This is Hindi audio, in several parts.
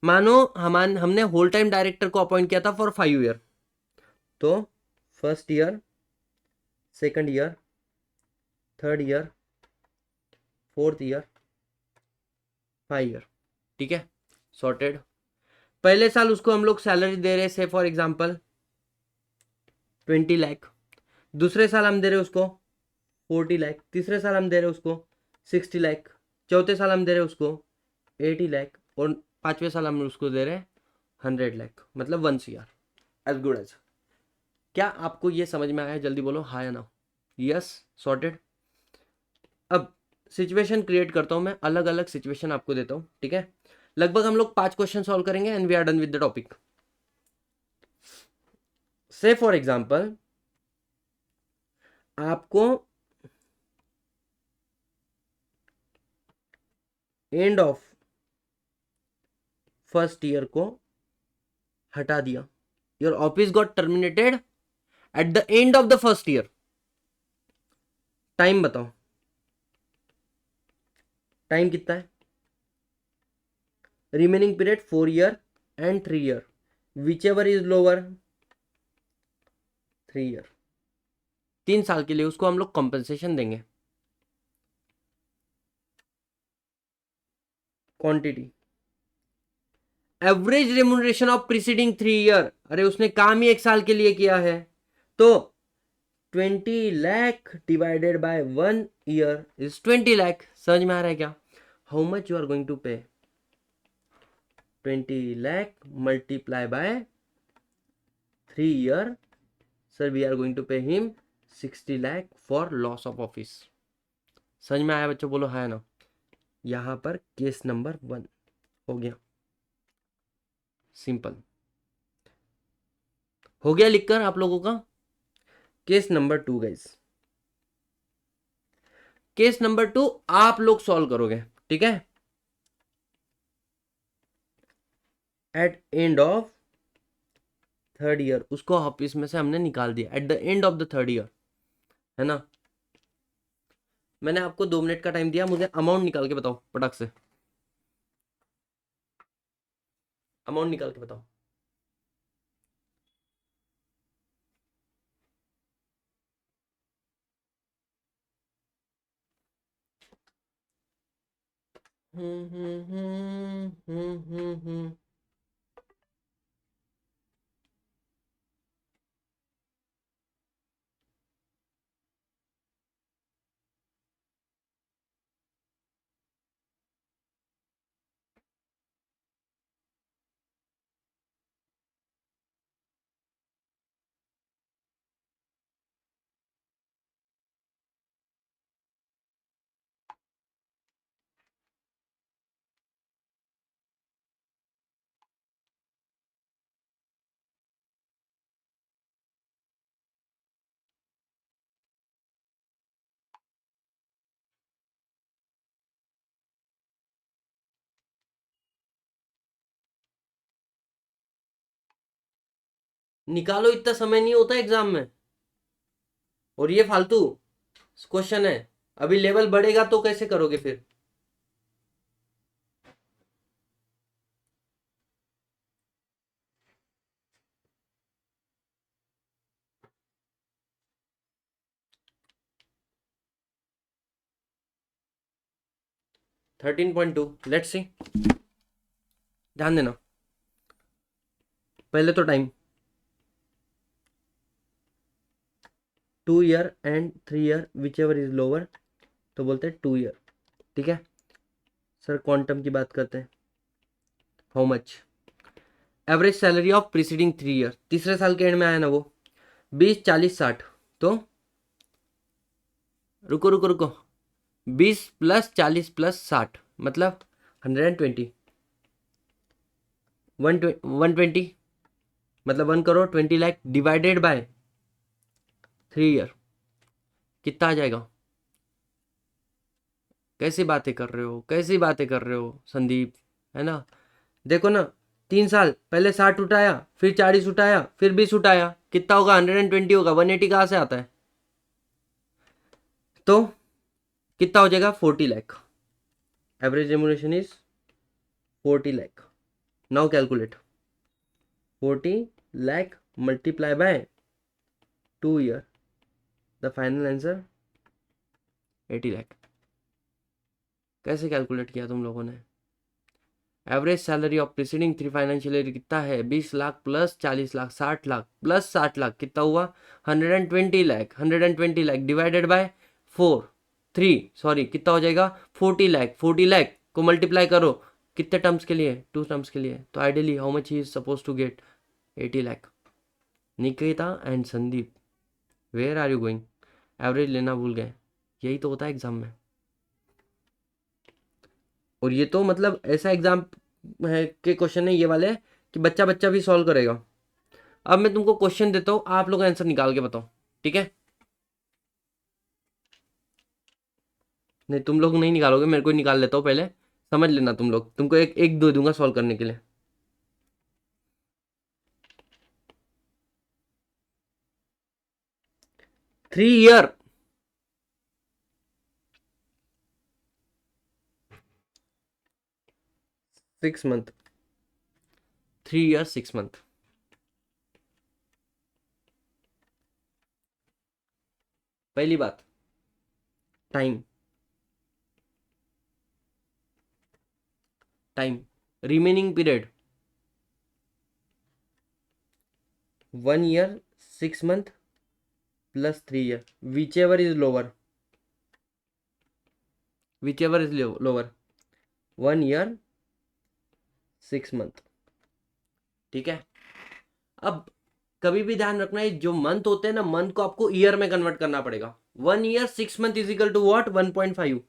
मानो हमने होल टाइम डायरेक्टर को अपॉइंट किया था फॉर 5 ईयर, तो first year, second year, third year, fourth year, 5 year. ठीक है, सॉर्टेड। पहले साल उसको हम लोग सैलरी दे रहे से फॉर एग्जांपल 20 लाख, दूसरे साल हम दे रहे उसको 40 लाख, तीसरे साल हम दे रहे उसको 60 लाख, चौथे साल हम दे रहे उसको 80 लाख, और पांचवें साल हम उसको दे रहे 100 लाख, मतलब 1 CR। As good as. क्या आपको ये समझ में आया? जल्दी बोलो हाँ या ना। Yes, sorted. अब सिचुएशन क्रिएट करता हूं मैं, अलग अलग सिचुएशन आपको देता हूं, ठीक है। लगभग हम लोग 5 क्वेश्चन सॉल्व करेंगे and we are done with the topic. से फॉर एग्जांपल आपको एंड ऑफ फर्स्ट ईयर को हटा दिया, your office got terminated at the end of the first year. Time बताओ, टाइम कितना है? Remaining period 4 year and 3 year, whichever is lower, 3 year. 3 साल के लिए उसको हम लोग कॉम्पेंसेशन देंगे। Quantity, average remuneration of preceding 3 year, अरे उसने काम ही 1 साल के लिए किया है, तो 20 lakh divided by 1 year is 20 lakh. समझ में आ रहा है क्या? How much you are going to pay? 20 lakh multiply by 3 year, sir we are going to pay him 60 lakh for loss of office. समझ में आया बच्चों? बोलो है ना। यहां पर केस नंबर 1 हो गया, सिंपल हो गया लिखकर आप लोगों का। Case number 2 guys, case number 2 आप लोग सॉल्व करोगे, ठीक है। At end of third year, उसको ऑफिस में से हमने निकाल दिया at the end of the third year, है ना। मैंने आपको 2 मिनट का टाइम दिया, मुझे अमाउंट निकाल के बताओ पटक से, अमाउंट निकाल के बताओ। हम्म। निकालो, इतना समय नहीं होता एग्जाम में, और ये फालतू क्वेश्चन है। अभी लेवल बढ़ेगा तो कैसे करोगे फिर? Thirteen point two, let's see, ध्यान देना। पहले तो time, 2 year and 3 year whichever is lower, तो बोलते हैं 2 ईयर, ठीक है। सर क्वांटम की बात करते हैं, how much average salary of preceding 3 year, तीसरे साल के एंड में आया ना वो, 20, 40, 60, तो रुको रुको रुको, 20 + 40 + 60 मतलब 120, 120 मतलब 1 crore 20 lakh divided by 3 year, कितना आ जाएगा? कैसी बातें कर रहे हो, कैसी बातें कर रहे हो संदीप, है ना। देखो ना, 3 साल पहले 60 उठाया, फिर 40 उठाया, फिर 20 उठाया, कितना होगा? 120 होगा। 180 कहाँ से आता है? तो कितना हो जाएगा? 40 lakh. Average remuneration is 40 lakh. Now calculate 40 lakh multiply by 2 year, the final answer 80 lakh। कैसे कैलकुलेट किया तुम लोगों ने? Average salary of preceding 3 financial year कितना है? 20 लाख प्लस 40 लाख, 60 लाख प्लस 60 लाख कितना हुआ? 120 लाख। 120 लाख डिवाइडेड बाय 3 कितना हो जाएगा? 40 लाख। 40 लाख को मल्टीप्लाई करो कितने टर्म्स के लिए? 2 टर्म्स के लिए। तो ideally how much he is suppose to get? 80 lakh. Nikita and Sandeep, where are you going? Average लेना भूल गए। यही तो होता है एग्जाम में। और ये तो मतलब ऐसा एग्जाम है के क्वेश्चन है ये वाले कि बच्चा बच्चा भी सॉल्व करेगा। अब मैं तुमको क्वेश्चन देता हूँ, आप लोग आंसर निकाल के बताओ, ठीक है? नहीं, तुम लोग नहीं निकालोगे, मेरे को ही निकाल लेता हूँ पहले, समझ लेना तुम लोग। तुमको एक एक दो दूंगा सॉल्व करने के लिए। Three year 6 month, 3 years 6 month। पहली बात, time remaining period 1 year 6 month plus 3 year, whichever is lower 1 year 6 month, ठीक है? अब कभी भी ध्यान रखना है, जो मंथ होते हैं ना, मंथ को आपको ईयर में कन्वर्ट करना पड़ेगा। 1 year 6 month is equal to what? 1.5।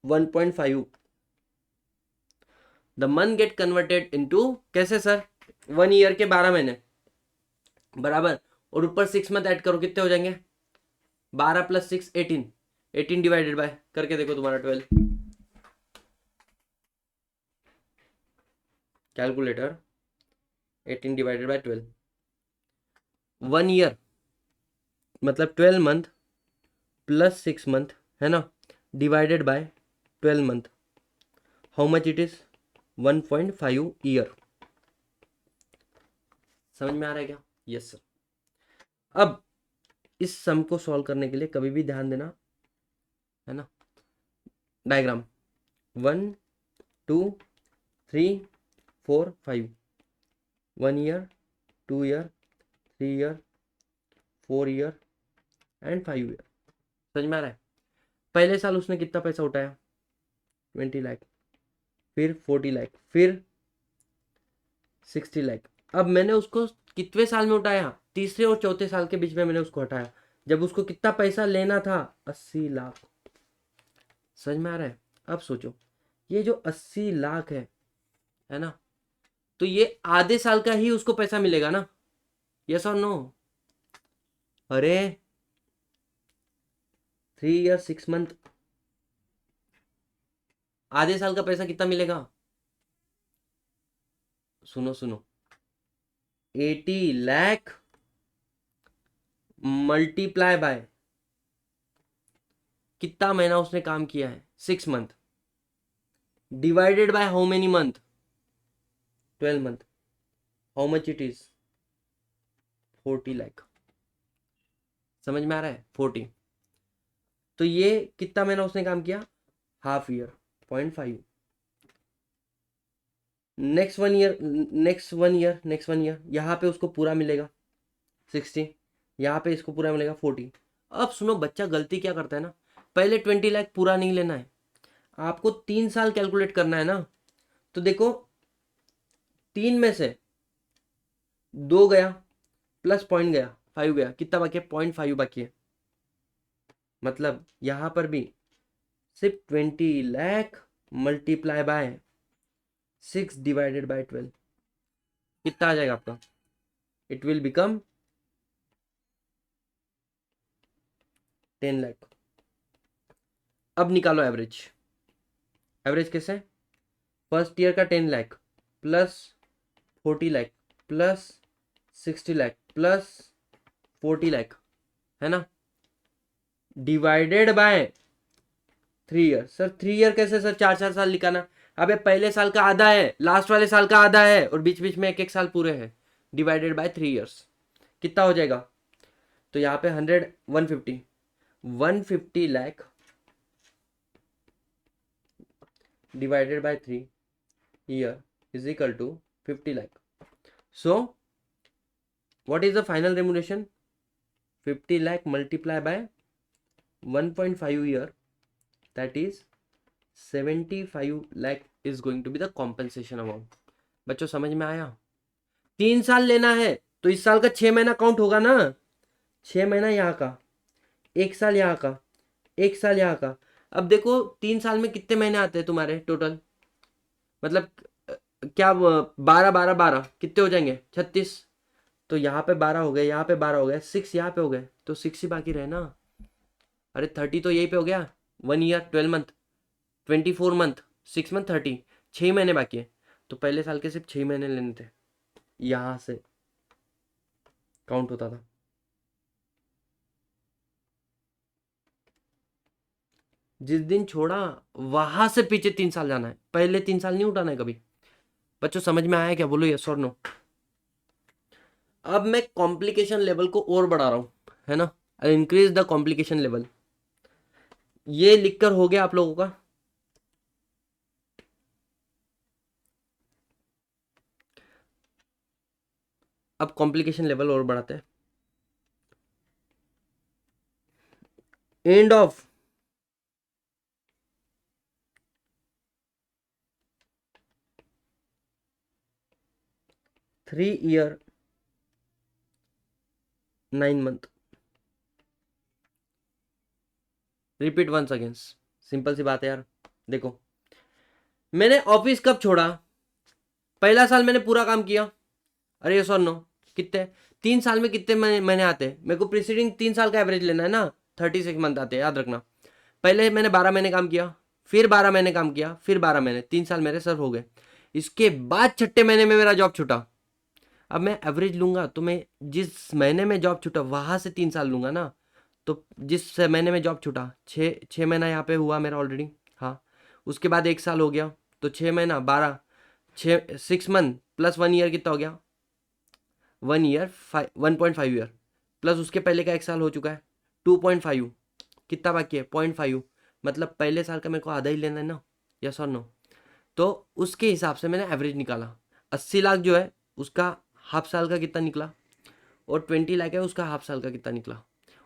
1.5 the month get converted into, कैसे सर? 1 ईयर के 12 महीने बराबर, और ऊपर 6 मंथ ऐड करो, कितने हो जाएंगे? 12 + 6 18। 18 डिवाइडेड बाय करके देखो, तुम्हारा 12। Calculator 18 divided by 12। 1 ईयर मतलब 12 मंथ प्लस 6 मंथ, है ना, divided by 12 month, how much it is? 1.5 year. समझ में आ रहा है क्या? Yes sir. अब इस सम को सॉल्व करने के लिए कभी भी ध्यान देना, है ना, diagram 1 2 3 4 5, 1 year 2 year 3 year 4 year and 5 year. समझ में आ रहा है? पहले साल उसने कितना पैसा उठाया? 20 लाख, फिर 40 लाख, फिर 60 लाख। अब मैंने उसको कितने साल में उठाया? तीसरे और चौथे साल के बीच में मैंने उसको हटाया, जब उसको कितना पैसा लेना था? 80 लाख। समझ में आ रहा है? अब सोचो, ये जो 80 लाख है ना, तो ये आधे साल का ही उसको पैसा मिलेगा ना? Yes or no? अरे 3 ईयर 6 मंथ, आधे साल का पैसा कितना मिलेगा? सुनो सुनो, 80 लाख मल्टीप्लाई बाय कितना महीना उसने काम किया है? 6 month, divided by how many month? 12 month, how much it is? 40 lakh. समझ में आ रहा है? 40। तो ये कितना महीना उसने काम किया? Half year, 0.5। नेक्स्ट 1 ईयर यहाँ पे उसको पूरा मिलेगा 60, यहाँ पे इसको पूरा मिलेगा 40। अब सुनो, बच्चा गलती क्या करता है ना, पहले 20 लाख पूरा नहीं लेना है, आपको 3 साल कैलकुलेट करना है ना। तो देखो, 3 में से 2 गया प्लस पॉइंट गया, 5 गया, कितना बाकी है? 0.5 बाकी है। मतलब यहां पर भी सिर्फ 20 lakh multiply bye 6 divided by 12 कितना आ जाएगा आपका? It will become 10 lakh. अब निकालो एवरेज। एवरेज कैसे? फर्स्ट ईयर का 10 lakh plus 40 lakh plus 60 lakh plus 40 lakh, है ना, divided by 3 year sir, 3 year कैसे सर, 4 4 साल लिखाना। अबे पहले साल का आधा है, लास्ट वाले साल का आधा है, और बीच बीच में एक एक साल पूरे हैं, डिवाइडेड बाय 3 ईयर्स, कितना हो जाएगा। तो यहाँ पे 100, 150 divided by 3 year is equal to 50 lakh. So what is the final remuneration, 50 lakh multiply by 1.5 year, that is 75 lakh is going to be the compensation amount. बच्चों समझ में आया। 3 साल लेना है तो इस साल का 6 महीना काउंट होगा ना, 6 महीना यहाँ का, 1 साल यहाँ का, 1 साल यहाँ का। अब देखो 3 साल में कितने महीने आते हैं तुम्हारे टोटल, मतलब क्या 12 12 12 कितने हो जाएंगे, 36। तो यहाँ पे 12 हो गए, यहाँ पे 12 हो गए, 6 यहाँ पे हो गए, तो 6 ही बाकी रहे ना। अरे 30 तो यही पे हो गया, 1 ईयर 12 मंथ, 24 मंथ, 6 मंथ 30, 6 महीने बाकी है। तो पहले साल के सिर्फ 6 महीने लेने थे, यहाँ से काउंट होता था। जिस दिन छोड़ा वहां से पीछे 3 साल जाना है, पहले 3 साल नहीं उठाना है कभी। बच्चों समझ में आया क्या, बोलो यस और नो। अब मैं कॉम्प्लिकेशन लेवल को और बढ़ा रहा हूं, है ना, इंक्रीज द कॉम्प्लिकेशन लेवल। ये लिखकर हो गया आप लोगों का। अब कॉम्प्लिकेशन लेवल और बढ़ाते हैं। End of 3 year 9 month. Repeat once again, simple सी बात है यार। देखो मैंने ऑफिस कब छोड़ा, पहला साल मैंने पूरा काम किया। अरे ये नो, कितने 3 साल में कितने महीने आते हैं, मेरे को प्रीसीडिंग 3 साल का एवरेज लेना है ना, 36 मंथ आते हैं, याद रखना। पहले मैंने 12 महीने काम किया, फिर 12 महीने काम किया, फिर 12 महीने, 3 साल मेरे सर्व हो गए। इसके बाद छठे महीने में मेरा जॉब छूटा। अब मैं एवरेज लूंगा तो मैं जिस महीने में जॉब छूटा वहां से 3 साल लूंगा ना। तो जिस महीने में जॉब छूटा, 6 महीना यहाँ पे हुआ मेरा ऑलरेडी, हाँ। उसके बाद 1 साल हो गया, तो 6 महीना 12, 6 मंथ प्लस 1 ईयर कितना हो गया, 1 ईयर 1.5 ईयर, प्लस उसके पहले का 1 साल हो चुका है, 2.5। कितना बाकी है, 0.5। मतलब पहले साल का मेरे को आधा ही लेना है ना, यस और नो। तो उसके हिसाब से मैंने एवरेज निकाला। 80 लाख जो है उसका हाफ साल का कितना निकला, और 20 लाख है उसका हाफ साल का कितना निकला,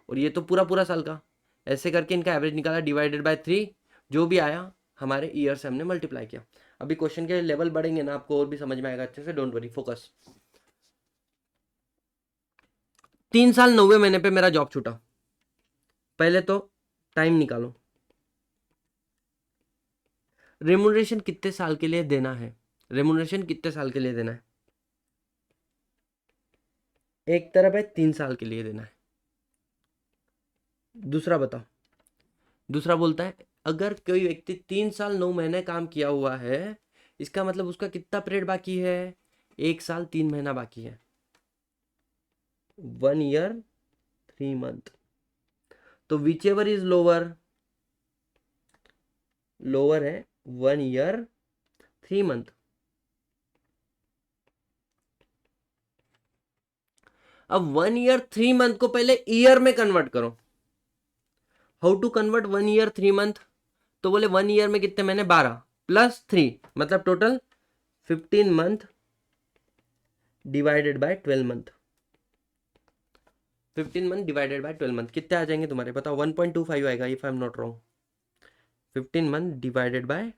और ये तो पूरा पूरा साल का। ऐसे करके इनका एवरेज निकाला, डिवाइडेड बाय 3, जो भी आया हमारे ईयर से हमने मल्टीप्लाई किया। अभी क्वेश्चन के लेवल बढ़ेंगे ना, आपको और भी समझ में आएगा अच्छे से, डोंट वरी, फोकस। 3 साल 90 महीने पे मेरा जॉब छूटा। पहले तो टाइम निकालो, रेमुनरेशन कितने साल के लिए देना है, रेमुनरेशन कितने साल के लिए देना है, एक तरफ है 3 साल के लिए देना है। दूसरा बताओ, दूसरा बोलता है अगर कोई व्यक्ति 3 साल 9 महीने काम किया हुआ है, इसका मतलब उसका कितना पीरियड बाकी है, 1 साल 3 महीना बाकी है, 1 ईयर 3 मंथ। तो whichever is lower, lower है 1 ईयर 3 मंथ। अब 1 ईयर 3 मंथ को पहले ईयर में कन्वर्ट करो। How to convert 1 year 3 month, तो बोले 1 ईयर में कितने महीने, 12 प्लस 3, मतलब total 15 month divided by 12 month. 15 month divided by 12 month कितने आ जाएंगे तुम्हारे, बताओ। 1.25 आएगा if I am not wrong. 15 month divided by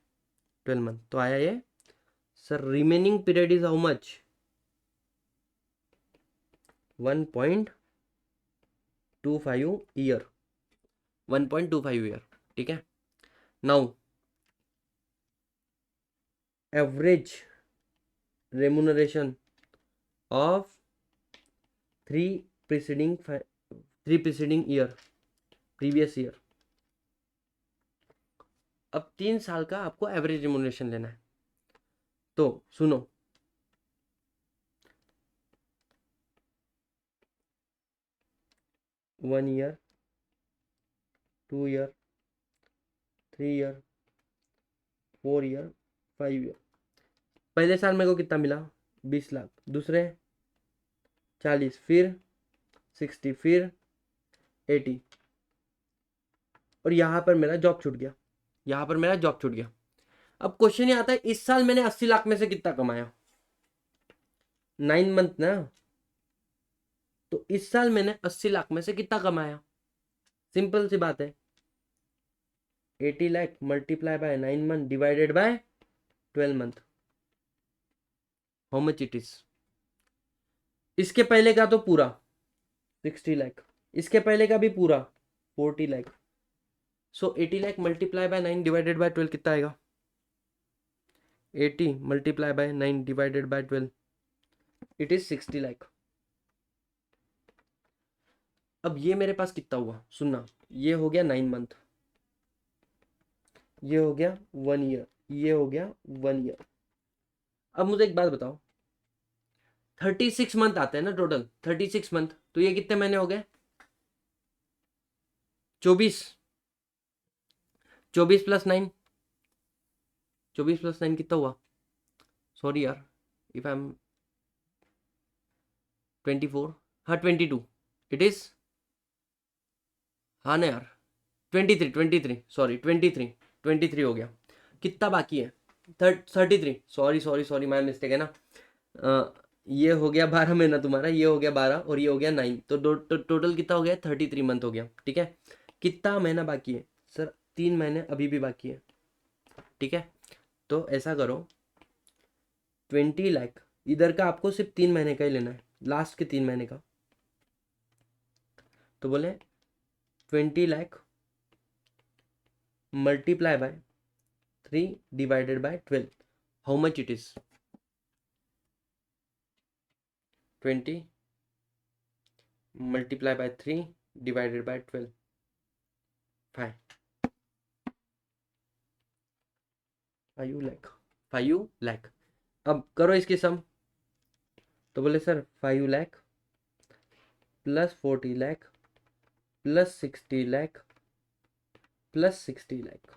12 month, तो आया ये। Sir remaining period is how much, 1.25 year, 1.25 year, ठीक है। Now average remuneration of three preceding year, previous year. अब 3 साल का आपको एवरेज रेमुनरेशन लेना है, तो सुनो, one year 2 year 3 year, 4 year, 5 year. पहले साल मेरे को कितना मिला? 20 लाख। दूसरे 40, फिर 60, फिर 80। और यहाँ पर मेरा जॉब छूट गया, यहाँ पर मेरा जॉब छूट गया। अब क्वेश्चन ये आता है, इस साल मैंने 80 लाख में से कितना कमाया? 9 मंथ ना, तो इस साल मैंने 80 लाख में से कितना कमाया? सिंपल सी बात है, 80 lakh multiply bye 9 month divided by 12 month, how much it is? इसके पहले का तो पूरा 60 लाख, इसके पहले का भी पूरा 40 लाख। सो 80 lakh multiply bye 9 divided by 12 कितना आएगा? 80 multiply by 9 divided by 12, it is 60 lakh. अब ये मेरे पास कितना हुआ सुनना, ये हो गया 9 मंथ, ये हो गया 1 ईयर, ये हो गया 1 ईयर। अब मुझे एक बात बताओ, 36 मंथ आते हैं ना टोटल, 36 मंथ, तो ये कितने महीने हो गए? 24, 24 प्लस 9, 24 प्लस 9 कितना हुआ? सॉरी यार, इफ आई एम 24, हाँ 22, इट इज, हाँ ना यार 23, सॉरी 23 हो गया। कितना बाकी है? 33, सॉरी माय मिस्टेक है ना। ये हो गया 12 महीना तुम्हारा, ये हो गया 12 और ये हो गया 9, तो टोटल कितना हो गया? 33 मंथ हो गया। ठीक है, कितना महीना बाकी है? सर 3 महीने अभी भी बाकी है। ठीक है, तो ऐसा करो, 20 लाख इधर का आपको सिर्फ 3 महीने का ही लेना है, लास्ट के 3 महीने का। तो बोले 20 lakh multiply by 3 divided by 12, how much it is? 20 multiply by 3 divided by 12, 5 lakh, 5 lakh. अब करो इसकी सम, तो बोले sir 5 lakh plus 40 lakh plus 60 lakh plus 60 lakh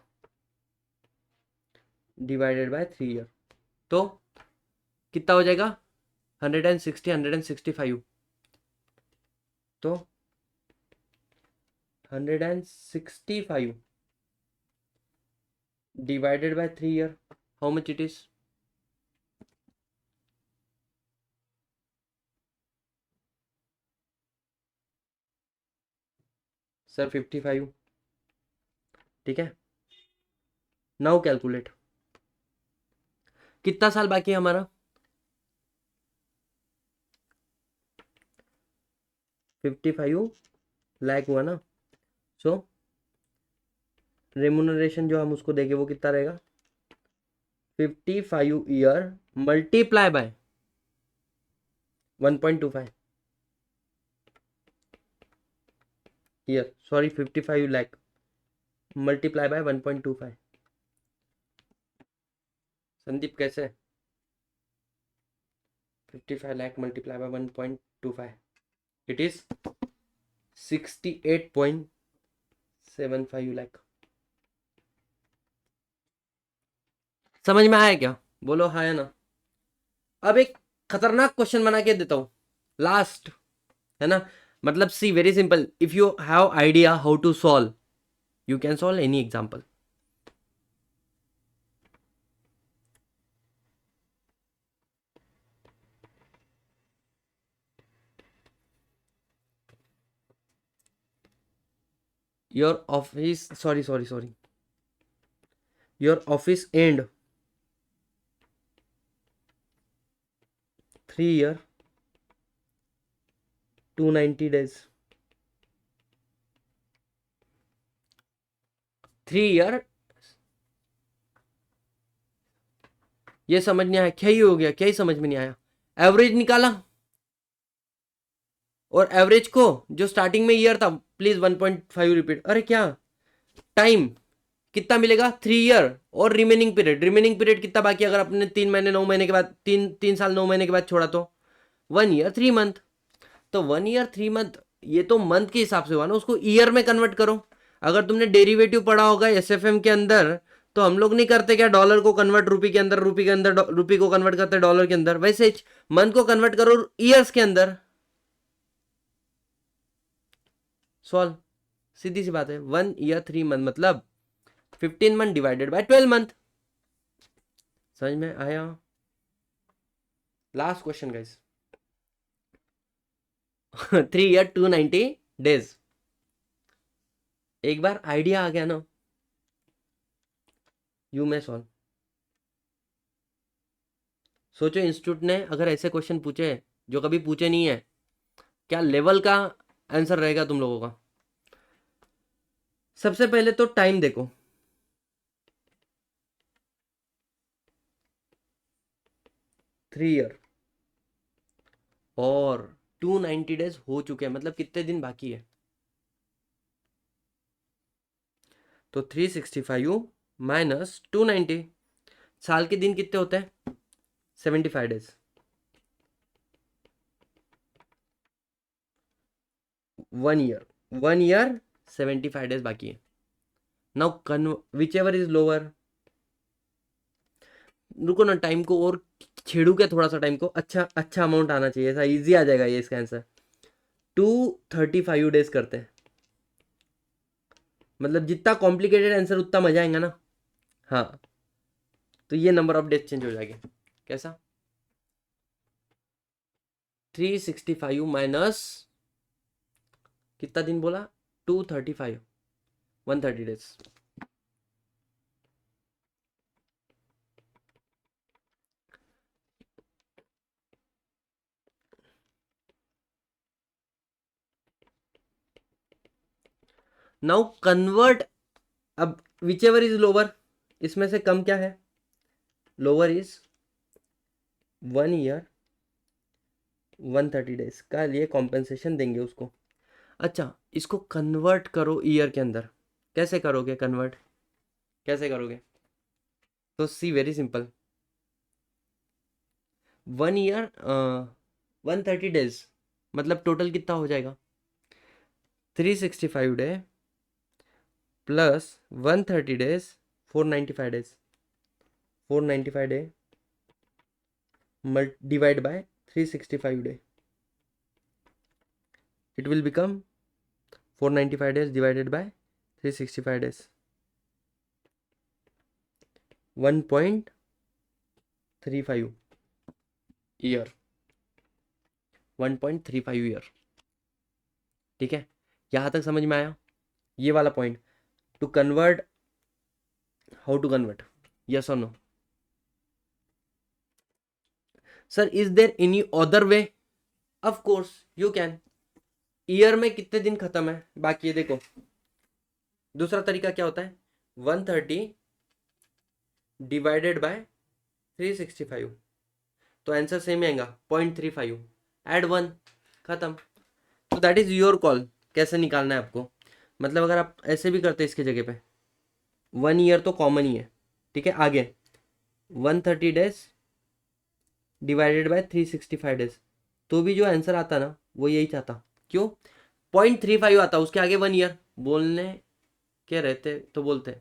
divided by 3 year, तो कितना हो जाएगा? 160, 165, तो 165 divided by 3 year, how much it is? Sir 55। ठीक है, नाउ कैलकुलेट, कितना साल बाकी है हमारा? 55 लाख हुआ ना, सो रेमुनरेशन जो हम उसको देंगे वो कितना रहेगा? 55 year multiply by 1.25 year, sorry 55 lakh multiply bye 1.25। Sandeep कैसे? 55 lakh multiply bye 1.25, it is 68.75 lakh. समझ में आया क्या? बोलो हाँ या ना। अब एक खतरनाक क्वेश्चन बना के देता हूं लास्ट, है ना। मतलब see, very simple, if you have idea how to solve, you can solve any example. Your office, sorry your office end 3 year 290 days, 3 year, ये समझ नहीं आया क्या? ही हो गया क्या? ही समझ में नहीं आया। एवरेज निकाला, और एवरेज को जो स्टार्टिंग में ईयर था प्लीज 1.5 रिपीट। अरे क्या टाइम कितना मिलेगा? 3 ईयर, और रिमेनिंग पीरियड कितना बाकी? अगर आपने 3 महीने 9 महीने के बाद, 3 साल 9 महीने के बाद छोड़ा तो 1 ईयर 3 मंथ। तो 1 ईयर 3 मंथ, ये तो मंथ के हिसाब से हुआ ना, उसको ईयर में कन्वर्ट करो। अगर तुमने डेरिवेटिव पढ़ा होगा एसएफएम के अंदर, तो हम लोग नहीं करते क्या, डॉलर को कन्वर्ट रुपी के अंदर, रुपी के अंदर रुपी को कन्वर्ट करते डॉलर के अंदर, वैसे मंथ को कन्वर्ट करो ईयर्स के अंदर, सॉल्व, सीधी सी बात है। 1 ईयर 3 मंथ मतलब 15 मंथ डिवाइडेड बाय 12 मंथ। समझ में आया? Last question guys. 3 year 290 days. एक बार आइडिया आ गया ना, यू में सॉल्व। सोचो इंस्टीट्यूट ने अगर ऐसे क्वेश्चन पूछे जो कभी पूछे नहीं है, क्या लेवल का आंसर रहेगा तुम लोगों का। सबसे पहले तो टाइम देखो, 3 ईयर और 290 डेज हो चुके हैं, मतलब कितने दिन बाकी है। तो 365 माइनस 290, साल के दिन कितने होते हैं, 75 डेज। 1 ईयर 75 डेज बाकी है। Now which ever is lower, रुको ना, टाइम को और छेड़ू क्या थोड़ा सा, टाइम को अच्छा अच्छा अमाउंट आना चाहिए, ऐसा इजी आ जाएगा ये इसका आंसर। 235 डेज करते हैं, मतलब जितना कॉम्प्लिकेटेड आंसर उतना मजा आएगा ना। हाँ, तो ये नंबर ऑफ डेज चेंज हो जाएगी। कैसा, 365 माइनस कितना दिन बोला, 235, 130 डेज। नाउ कन्वर्ट, अब विच एवर इज लोअर, इसमें से कम क्या है, लोअर इज 1 ईयर 130 डेज का लिए कॉम्पेंसेशन देंगे उसको। अच्छा, इसको कन्वर्ट करो ईयर के अंदर, कैसे करोगे कन्वर्ट, कैसे करोगे, तो सी वेरी सिंपल, 1 ईयर 130 डेज मतलब टोटल कितना हो जाएगा, 365 debt plus 130 days, 495 days, 495 day divide by 365 day, it will become 495 days divided by 365 days, 1.35 year, 1.35 year. ठीक है, यहां तक समझ में आया ये वाला point. To convert, how to convert, yes or no sir, is there any other way, of course you can. Year में कितने दिन खत्म है बाकी है, देखो दूसरा तरीका क्या होता है, 130 डिवाइडेड बाय 365, तो आंसर सेम आएगा 0.35, एड 1, खत्म। तो दैट इज योर कॉल, कैसे निकालना है आपको। मतलब अगर आप ऐसे भी करते इसके जगह पे, 1 ईयर तो कॉमन ही है, ठीक है, आगे 130 डेज डिवाइडेड बाय 365 डेज, तो भी जो आंसर आता ना वो यही चाहता, क्यों, 0.35 आता, उसके आगे 1 ईयर बोलने के रहते तो बोलते।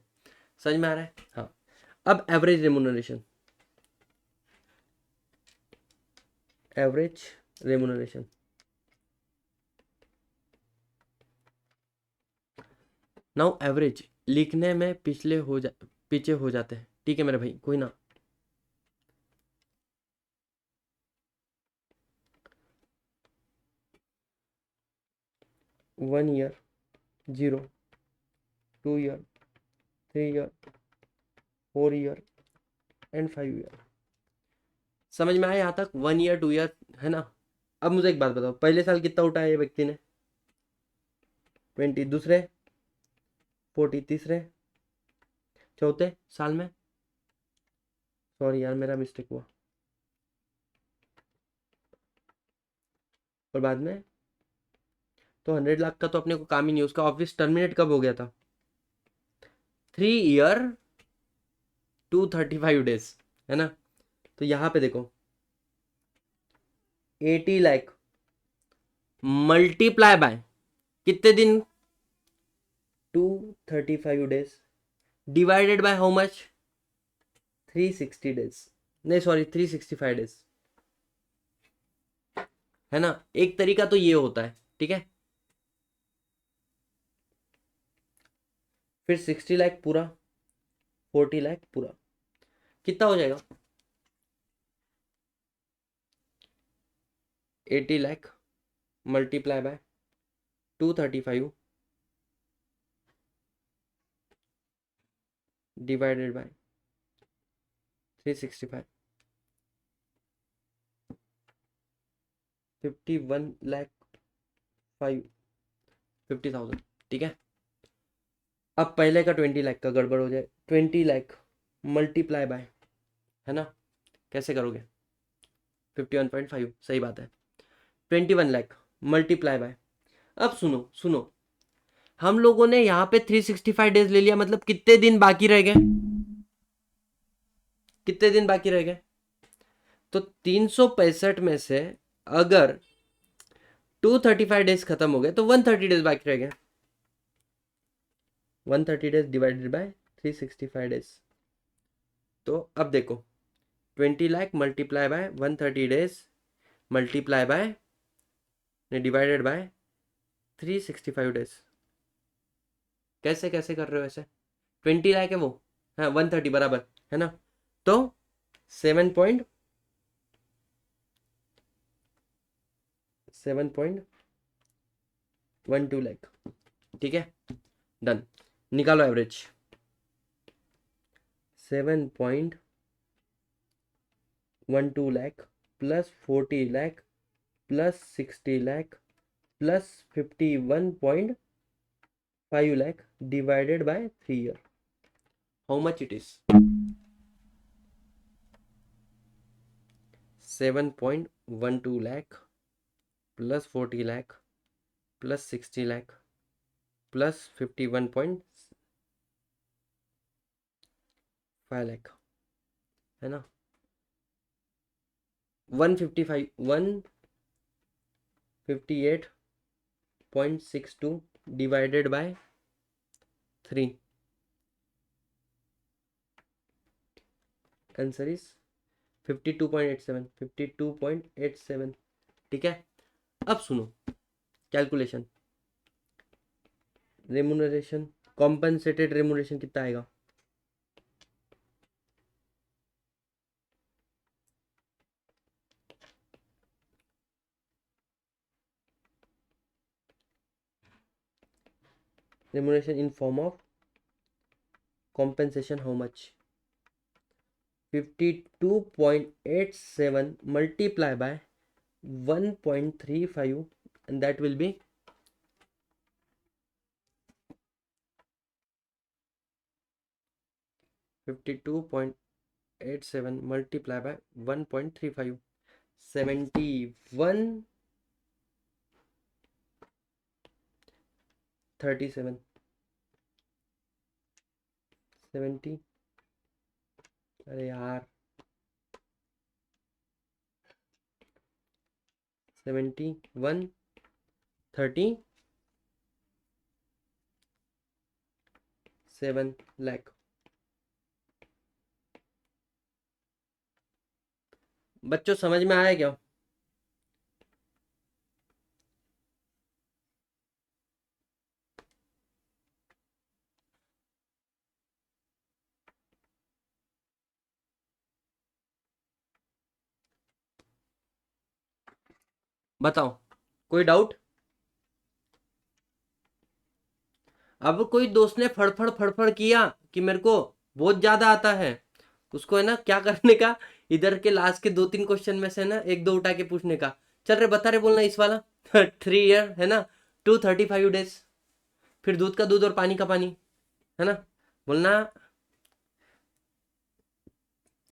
समझ में आ रहा है? हाँ। अब average remuneration, average remuneration, now average लिखने में पीछे हो जाते हैं, ठीक है मेरे भाई, कोई ना। One year 0, 2 year 3 year 4 year and 5 year. समझ में आया यहाँ तक, 1 ईयर 2 ईयर है ना। अब मुझे एक बात बताओ, पहले साल कितना उठाया ये व्यक्ति ने, 20, दूसरे 40, तीसरे चौथे साल में, सॉरी यार मेरा मिस्टेक हुआ, और बाद में तो 100 लाख का तो अपने को काम ही नहीं, उसका ऑफिस टर्मिनेट कब हो गया था, 3 ईयर 235 डेज, है ना। तो यहाँ पे देखो 80 लाख मल्टीप्लाई बाय कितने दिन, 235 days divided by how much? 360 days, नहीं सॉरी 365 days, है ना। एक तरीका तो ये होता है, ठीक है। फिर 60 लाख पूरा, 40 लाख पूरा, कितना हो जाएगा? 80 lakh multiply bye 235 divided by 365, 51 lakh 50,000, ठीक है। अब पहले का 20 लाख का गड़बड़ हो जाए, 20 लाख मल्टीप्लाई बाय, है ना, कैसे करोगे? 51.5, सही बात है। 21 लाख मल्टीप्लाई बाय, अब सुनो सुनो, हम लोगों ने यहाँ पे 365 डेज ले लिया, मतलब कितने दिन बाकी रह गए? कितने दिन बाकी रह गए? तो 365 में से अगर 235 डेज खत्म हो गए तो 130 डेज बाकी रह गए। 130 डेज डिवाइडेड बाय 365 डेज, तो अब देखो 20 lakh multiply bye 130 days multiply by divided by 365 days, कैसे कैसे कर रहे हो ऐसे? 20 लाख है वो, हाँ 130 बराबर, है ना। तो 7.12 लाख, ठीक है, डन। निकालो average. 7.12 lakh plus 40 lakh plus 60 lakh plus 51.5 lakh divided by 3 year, how much it is? 7.12 lakh plus 40 lakh plus 60 lakh plus 51.5 lakh, है ना। 158.62 divided by 3, आंसर इज 52.87, ठीक है। अब सुनो कैलकुलेशन, रेमुनरेशन, कॉम्पनसेटेड रेमुनरेशन कितना आएगा? Remuneration in form of compensation, how much? 52.87 multiply by 1.35 and that will be 52.87 multiply by 1.35, 71.37, 70, अरे यार 71.37 लाख। बच्चों समझ में आया क्या? बताओ, कोई डाउट? अब कोई दोस्त ने फड़फड़ फड़फड़ किया कि मेरे को बहुत ज्यादा आता है, उसको है ना क्या करने का, इधर के लास्ट के 2-3 क्वेश्चन में से ना 1-2 उठा के पूछने का। चल रहे बता रहे बोलना इस वाला 3 ईयर है ना, 235 डेज, फिर दूध का दूध और पानी का पानी, है ना, बोलना